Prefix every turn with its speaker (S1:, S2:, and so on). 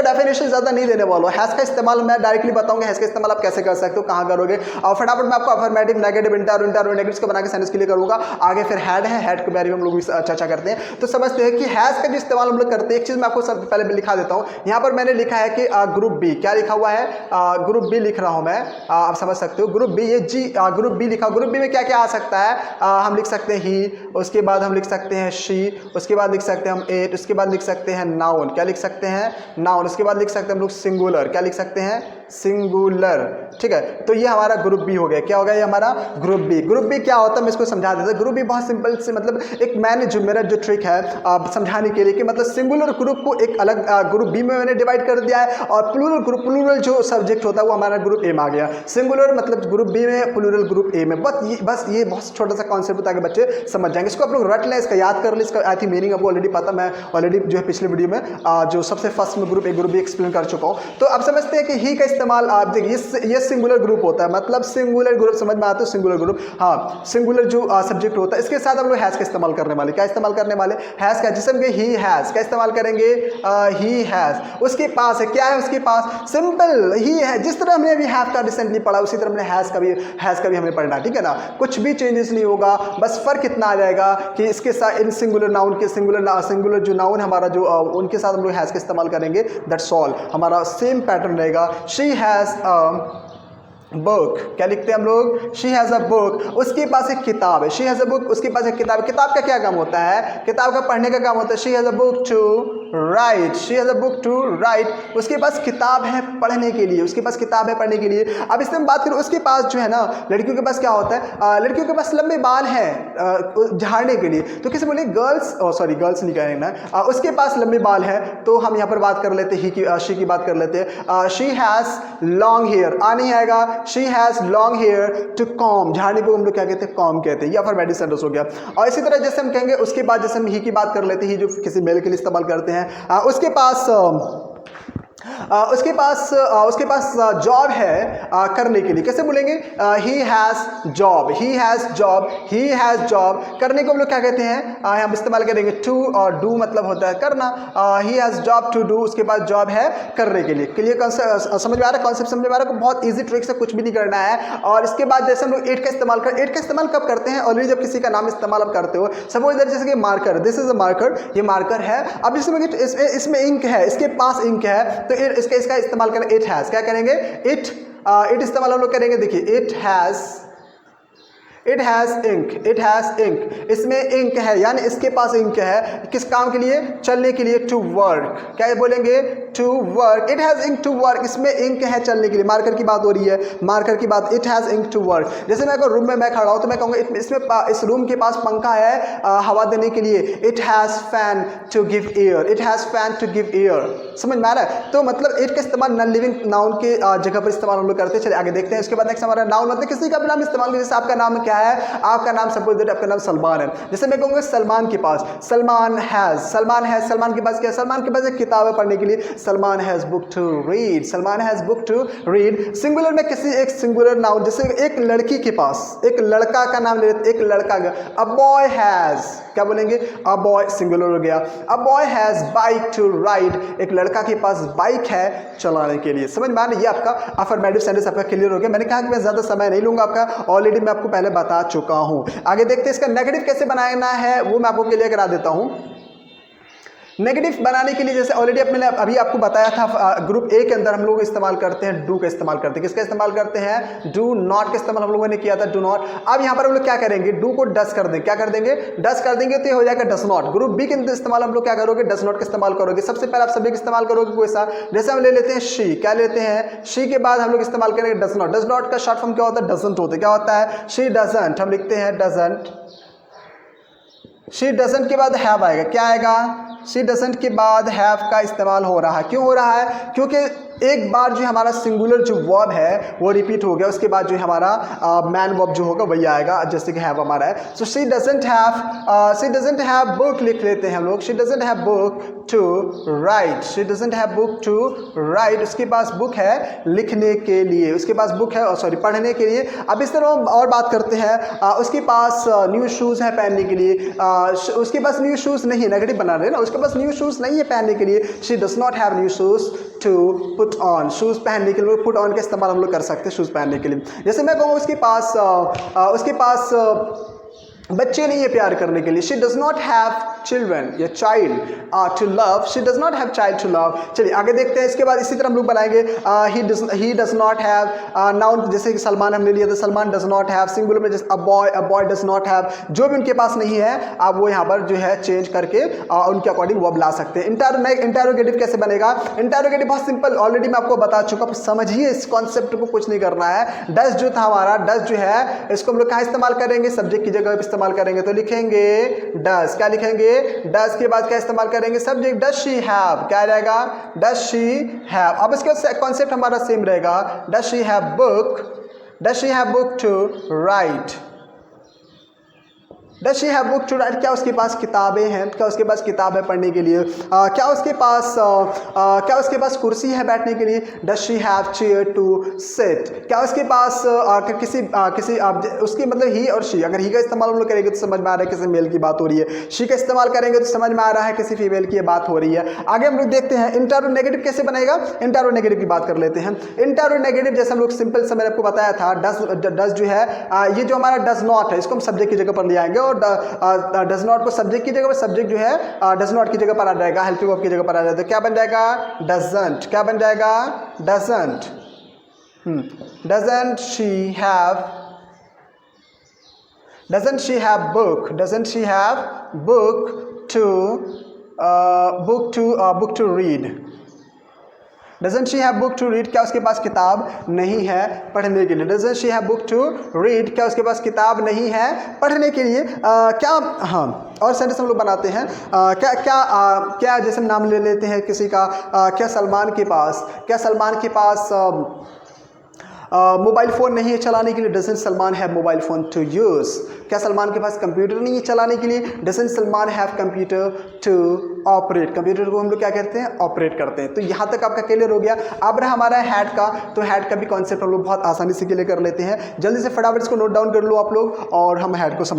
S1: Definition ज़्यादा नहीं देने वाला हूँ। हैज़ का इस्तेमाल मैं डायरेक्टली बताऊंगा, हैज़ का इस्तेमाल आप कैसे कर सकते हो, कहाँ करोगे, और फटाफट मैं आपको अफर्मेटिव, नेगेटिव, इंटर और नेगेटिव को बना के सेंटेंस के लिए करूँगा। आगे फिर हैड है, हैड के बारे में हम लोग चर्चा करते हैं। तो समझते हैं कि हैज़ का जो इस्तेमाल हम लोग करते हैं, एक चीज़ मैं आपको सब पहले लिखा देता हूँ। यहाँ पर मैंने लिखा है कि ग्रुप बी, क्या लिखा हुआ है, ग्रुप बी लिख रहा हूँ मैं, आप समझ सकते हो। ग्रुप बी, ये जी ग्रुप बी लिखा। ग्रुप बी में क्या क्या आ सकता है, हम लिख सकते हैं ही, उसके बाद हम लिख सकते हैं शी, उसके बाद लिख सकते हैं हम एट, उसके बाद लिख सकते हैं नाउन, क्या लिख सकते हैं, नाउन, उसके बाद लिख सकते हैं हम लोग सिंगुलर, क्या लिख सकते हैं, सिंगुलर। ठीक है, तो ये हमारा ग्रुप बी हो गया। क्या हो गया ये हमारा ग्रुप बी। ग्रुप बी क्या होता है मैं इसको समझा देता हूं। ग्रुप बी बहुत सिंपल से, मतलब एक मैंने जो मेरा जो ट्रिक है समझाने के लिए कि मतलब सिंगुलर ग्रुप को एक अलग ग्रुप बी में मैंने डिवाइड कर दिया है, और प्लूरल ग्रुप, प्लूरल जो सब्जेक्ट होता है वो हमारा ग्रुप ए में आ गया। सिंगुलर मतलब ग्रुप बी में, प्लूरल ग्रुप ए में। बस ये बहुत छोटा सा कॉन्सेप्ट होता है कि बच्चे समझ जाएंगे। इसको आप लोग रट लें, इसका याद कर लें, इसका आई थिंक मीनिंग आपको ऑलरेडी पता, मैं ऑलरेडी जो है पिछले वीडियो में जो सबसे फर्स्ट में group A group B explain कर चुका हूँ। तो अब समझते हैं कि ही का इस्तेमाल आप देखिए, ये सिंगुलर ग्रुप होता है, मतलब सिंगुलर ग्रुप समझ में आता है, सिंगुलर ग्रुप, हाँ सिंगुलर जो सब्जेक्ट होता है। इसके साथ हम लोग हैज का इस्तेमाल करने वाले, क्या इस्तेमाल करने वाले, हैज का। जिसम के ही हैज का इस्तेमाल करेंगे, ही हैज, उसके पास है, क्या है उसके पास, सिंपल ही है। जिस तरह हमने अभी हैव का रिसेंटली पढ़ा उसी तरह हमने हैज का भी हमें पढ़ना, ठीक है ना, कुछ भी चेंजेस नहीं होगा। बस फर्क इतना आ जाएगा कि इसके साथ इन सिंगुलर नाउन के सिंगुलर जो नाउन हमारा जो उनके साथ हम लोग हैज का इस्तेमाल करेंगे, दैट्स ऑल, हमारा सेम पैटर्न रहेगा। शी हैज बुक, क्या लिखते हैं हम लोग, शी हैज़ अ बुक, उसके पास एक किताब है, शी हैज़ अ बुक, उसके पास एक किताब। किताब का क्या काम होता है, किताब का पढ़ने का काम होता है। She has a book to write, she has a book to write, उसके पास किताब है पढ़ने के लिए, उसके पास किताब है पढ़ने के लिए। अब इसमें बात करें, उसके पास जो है ना, लड़कियों के पास क्या होता है, लड़कियों के पास लंबे बाल हैं झाड़ने के लिए, तो किसे बोले, गर्ल्स, सॉरी गर्ल्स नहीं कहेंगे ना, उसके पास लंबे बाल हैं, तो हम यहाँ पर बात कर लेते हैं ही की, शी की बात कर लेते हैं। शी हैज़ लॉन्ग हेयर, नहीं आएगा, she has long hair to comb, झाड़ने को हम लोग क्या कहते हैं, कॉम कहते हैं, या फिर मेडिसिन हो गया। और इसी तरह जैसे हम कहेंगे, उसके बाद जैसे हम ही की बात कर लेते हैं, जो किसी मेल के लिए इस्तेमाल करते हैं, उसके पास जॉब है करने के लिए, कैसे बोलेंगे, ही has job, he has job, he has job. करने को हम लोग क्या कहते हैं, हम इस्तेमाल करेंगे टू, और डू मतलब होता है करना, he has job to do, उसके बाद जॉब है करने के लिए। क्लियर समझ में आ रहा है, कॉन्सेप्ट समझ में आ रहा है, बहुत ईजी ट्रिक से, कुछ भी नहीं करना है। और इसके बाद जैसे हम लोग एट का इस्तेमाल कर, एट का इस्तेमाल कब करते हैं, ऑलरेडी जब किसी का नाम इस्तेमाल आप करते हो, सपोज दैट जैसे कि marker, this is a marker, ये मार्कर है। अब जिसमें इसमें इंक है, इसके पास इंक है, तो इसका इस्तेमाल करें, इट हैज़, क्या करेंगे, इट इस्तेमाल हम लोग करेंगे, देखिए it has ink, it has ink, इसमें इंक है, यानी इसके पास इंक है, किस काम के लिए, चलने के लिए, टू वर्क, क्या बोलेंगे, to work, it has ink to work, इसमें इंक है चलने के लिए। मार्कर की बात हो रही है, मार्कर की बात, it has ink to work. जैसे मैं अगर रूम में मैं खड़ा हूँ तो मैं कहूँगा इसमें इस रूम के पास पंखा है हवा देने के लिए, it has fan to give air, it has fan to give air. समझ में आ रहा है, तो मतलब इट का इस्तेमाल नॉन लिविंग नाउन के जगह पर इस्तेमाल हम लोग करते हैं। चलिए आगे देखते हैं। उसके बाद नेक्स्ट हमारा नाउन, मतलब किसी का भी नाम इस्तेमाल करें, जैसे आपका नाम क्या है, आपका नाम सपोज दैट आपका नाम सलमान है, जैसे मैं कहूँगा सलमान के पास, सलमान हैज़, सलमान के पास क्या है, सलमान के पास एक किताब है पढ़ने के लिए, Salman has book to read, Salman has book to read. Singular में किसी एक सिंगुलर नाउन, जैसे एक लड़की के पास, एक लड़का का नाम ले लेते, एक लड़का का, अ बॉय हैज़, क्या बोलेंगे, अ बॉय, सिंगुलर हो गया, a boy has bike to ride, एक लड़का के पास बाइक है चलाने के लिए। समझ में आ रहा है, ये आपका अफर्मेटिव सेंटेंस आपका क्लियर हो गया। मैंने कहा कि मैं ज़्यादा समय नहीं लूँगा आपका, ऑलरेडी मैं आपको पहले बता चुका हूँ। आगे देखते हैं इसका नेगेटिव कैसे बनाना है, वो मैं आपको क्लियर करा देता हूँ। नेगेटिव बनाने के लिए जैसे ऑलरेडी मैंने अभी आपको बताया था, ग्रुप ए के अंदर हम लोग इस्तेमाल करते हैं डू का इस्तेमाल करते हैं, किसका इस्तेमाल करते हैं, डू नॉट का इस्तेमाल हम लोगों ने किया था, डू नॉट। अब यहाँ पर हम लोग क्या करेंगे, डू को डस कर देंगे, क्या कर देंगे, डस कर देंगे, तो ये हो जाएगा डस नॉट। ग्रुप बी के अंदर इस्तेमाल हम लोग क्या करोगे, डस नॉट का इस्तेमाल करोगे। सबसे पहले आप सभी इस्तेमाल करोगे कोई सा, जैसे हम ले लेते हैं शी, क्या लेते हैं, शी के बाद हम लोग इस्तेमाल करेंगे डस नॉट। डस नॉट का शॉर्ट फॉर्म क्या होता है, डजंट होता है, क्या होता है, शी डजंट, हम लिखते हैं डजंट। शी डजंट के बाद हैव आएगा, क्या आएगा, शी डजंट के बाद हैव का इस्तेमाल हो रहा है। क्यों हो रहा है, क्योंकि एक बार जो हमारा सिंगुलर जो वर्ब है वो रिपीट हो गया, उसके बाद जो हमारा मैन वर्ब जो होगा वही आएगा, जैसे कि हैव हमारा है। So she doesn't have book लिख लेते हैं हम लोग, she doesn't have book to write, she doesn't have book to write, उसके पास बुक है लिखने के लिए, उसके पास बुक है सॉरी पढ़ने के लिए। अब इस तरह और बात करते हैं, उसके पास न्यू शूज़ है पहनने के लिए, उसके पास न्यू शूज़ नहीं है, नेगेटिव बना रहे हैं ना, उसके पास न्यू शूज़ नहीं है पहनने के लिए, she does not have new shoes to put on, shoes पहनने के लिए पुट ऑन का इस्तेमाल हम लोग कर सकते हैं शूज़ पहनने के लिए। जैसे मैं कहूँगा उसके पास बच्चे नहीं है प्यार करने के लिए, she does not have children या child to love, she does not have child to love. चलिए आगे देखते हैं। इसके बाद इसी तरह हम लोग बनाएंगे he does not have noun, जैसे कि सलमान हमने लिया तो Salman does not have, singular में जैसे a boy does not have, जो भी उनके पास नहीं है आप वो यहाँ पर जो है चेंज करके उनके अकॉर्डिंग वो ला सकते हैं। इंटरोगेटिव कैसे बनेगा? इंटरोगेटिव बहुत सिंपल, ऑलरेडी मैं आपको बता चुका, समझिए इस कॉन्सेप्ट को, कुछ नहीं करना है। डज जो था हमारा, डज जो है इसको हम लोग कहाँ इस्तेमाल करेंगे? सब्जेक्ट की जगह इस्तेमाल करेंगे, तो लिखेंगे डज। क्या लिखेंगे? डज के बाद क्या इस्तेमाल करेंगे? सब्जेक्ट। डज शी हैव, क्या रहेगा? Does she have. अब इसका कॉन्सेप्ट हमारा सेम रहेगा। Does she have book, does she have book to write, does she have book to write. क्या उसके पास किताबें हैं? क्या उसके पास किताब है पढ़ने के लिए? क्या उसके पास कुर्सी है बैठने के लिए? Does she have chair to sit. क्या उसके पास उसकी मतलब ही और शी, अगर ही का इस्तेमाल हम लोग करेंगे तो समझ में आ रहा है किसी मेल की बात हो रही है, शी का इस्तेमाल करेंगे तो समझ में आ रहा है किसी फीमेल की बात हो रही है। आगे हम लोग देखते हैं इंटरोनेगेटिव कैसे बनेगा। इंटरोनेगेटिव की बात कर लेते हैं। इंटरोनेगेटिव जैसे हम लोग सिंपल से मैंने आपको बताया था, डज जो है ये जो हमारा डज नॉट है इसको हम सब्जेक्ट की जगह पर ले आएंगे, और डज नॉट को सब्जेक्ट की जगह पर, सब्जेक्ट जो है डज नॉट की जगह पर आ जाएगा, हेल्पिंग वर्ब की जगह पर आ जाएगा। तो क्या बन जाएगा? डजंट। क्या बन जाएगा? Doesn't. Doesn't she have, doesn't she have book, doesn't she have book to read, doesn't she have book to read. क्या उसके पास किताब नहीं है पढ़ने के लिए? Doesn't she have book to read. क्या उसके पास किताब नहीं है पढ़ने के लिए? क्या, हाँ, और सेंटेंस हम लोग बनाते हैं। क्या जैसे नाम ले लेते हैं किसी का, क्या सलमान के पास मोबाइल फ़ोन नहीं है चलाने के लिए? Doesn't Salman have mobile phone to use. क्या सलमान के पास कंप्यूटर नहीं है चलाने के लिए? Doesn't Salman have computer to operate. Computer को हम लोग क्या कहते हैं? ऑपरेट करते हैं। तो यहाँ तक आपका क्लियर हो गया। अब रहा हमारा हैड का, तो हैड का भी कॉन्सेप्ट हम लोग बहुत आसानी से क्लियर कर लेते हैं। जल्दी से फटाफट इसको नोट डाउन कर लो आप लोग, और हम हैड को समझ